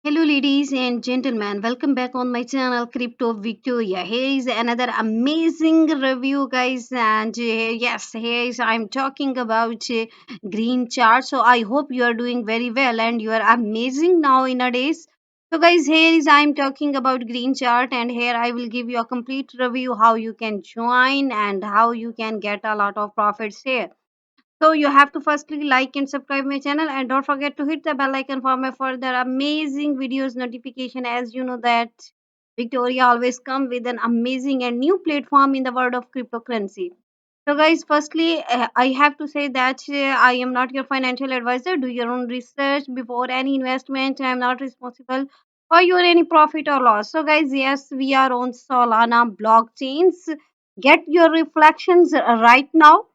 Hello, ladies and gentlemen. Welcome back on my channel, Crypto Victoria. Here is another amazing review, guys. And yes, here is I'm talking about green chart. So I hope you are doing very well and you are amazing now in nowadays. So, guys, here is I'm talking about green chart, and here I will give you a complete review how you can join and how you can get a lot of profits here. So you have to firstly like and subscribe my channel, and don't forget to hit the bell icon for my further amazing videos notification. As you know that Victoria always come with an amazing and new platform in the world of cryptocurrency. So guys, firstly, I have to say that I am not your financial advisor. Do your own research before any investment. I am not responsible for your any profit or loss. So guys, yes, we are on Solana blockchains. Get your reflections right now,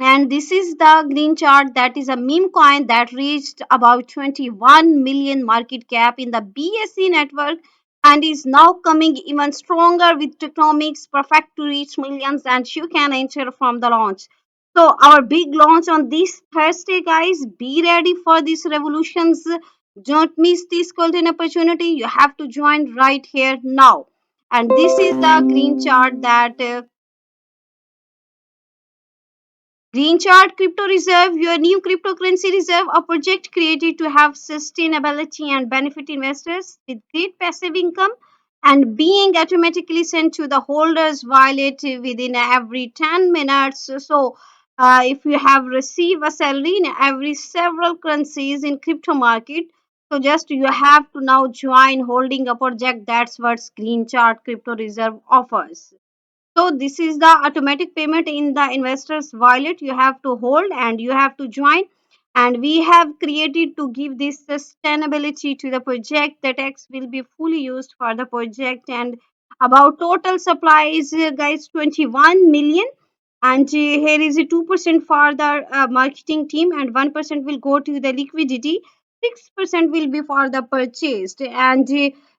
and this is the green chart, that is a meme coin that reached about 21 million market cap in the BSC network and is now coming even stronger with tokenomics perfect to reach millions, and you can enter from the launch. So our big launch on this Thursday, guys. Be ready for these revolutions. Don't miss this golden opportunity. You have to join right here now. And this is the green chart that Green Chart Crypto Reserve, your new cryptocurrency reserve, a project created to have sustainability and benefit investors with great passive income and being automatically sent to the holder's wallet within every 10 minutes. So, if you have received a salary in every several currencies in crypto market, so just you have to now join holding a project. That's what Green Chart Crypto Reserve offers. So this is the automatic payment in the investor's wallet. You have to hold and you have to join. And we have created to give this sustainability to the project. The tax will be fully used for the project, and about total supply is guys 21 million. And here is a 2% for the marketing team, and 1% will go to the liquidity. 6% will be for the purchased, and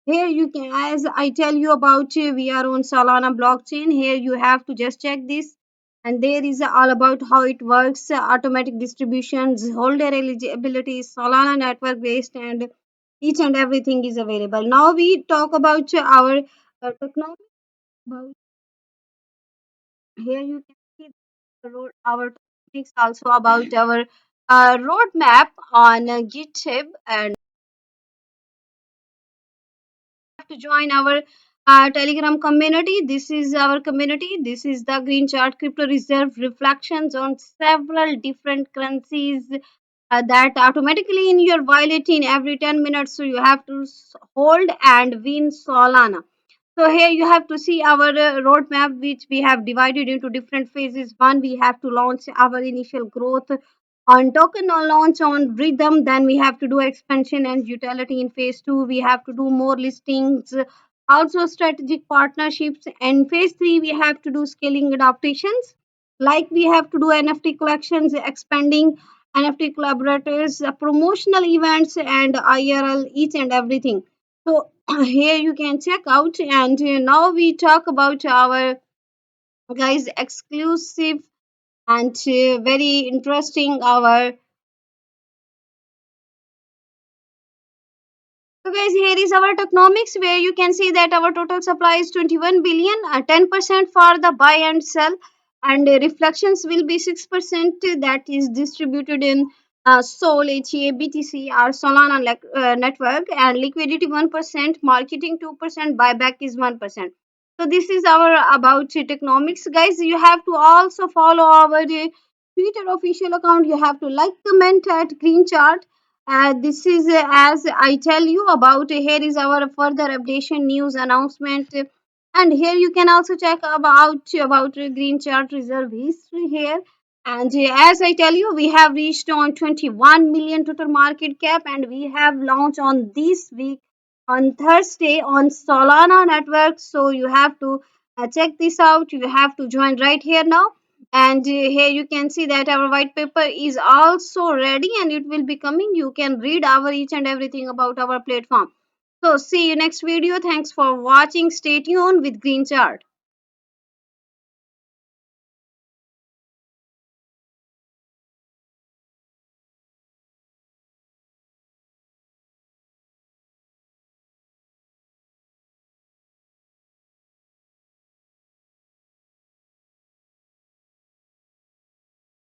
here you can, as I tell you about, we are on Solana blockchain. Here you have to just check this, and there is all about how it works, automatic distributions, holder eligibility, Solana network based, and each and everything is available. Now we talk about our technology. About here you can see the road, our topics also about our roadmap on GitHub, and to join our Telegram community. This is our community. This is the Green Chart Crypto Reserve reflections on several different currencies that automatically in your wallet in every 10 minutes. So you have to hold and win Solana. So here you have to see our roadmap, which we have divided into different phases. One, we have to launch our initial growth on token or launch on rhythm. Then we have to do expansion and utility in phase two. We have to do more listings, also strategic partnerships. And phase three, we have to do scaling adaptations. Like we have to do NFT collections, expanding NFT collaborators, promotional events, and IRL, each and everything. So here you can check out, and now we talk about our guys exclusive and very interesting our. So guys, here is our tokenomics, where you can see that our total supply is 21 billion, 10% for the buy and sell, and reflections will be 6% that is distributed in Sol, HEA, BTC or Solana network, and liquidity 1%, marketing 2%, buyback is 1%. So this is our about tokenomics, guys. You have to also follow our Twitter official account. You have to like, comment at Green Chart. This is as I tell you about, here is our further updation news announcement, and here you can also check about Green Chart Reserve history here. And as I tell you, we have reached on 21 million total market cap, and we have launched on this week on Thursday on Solana network. So you have to check this out. You have to join right here now, and here you can see that our white paper is also ready and it will be coming. You can read our each and everything about our platform. So see you next video. Thanks for watching. Stay tuned with Green Chart.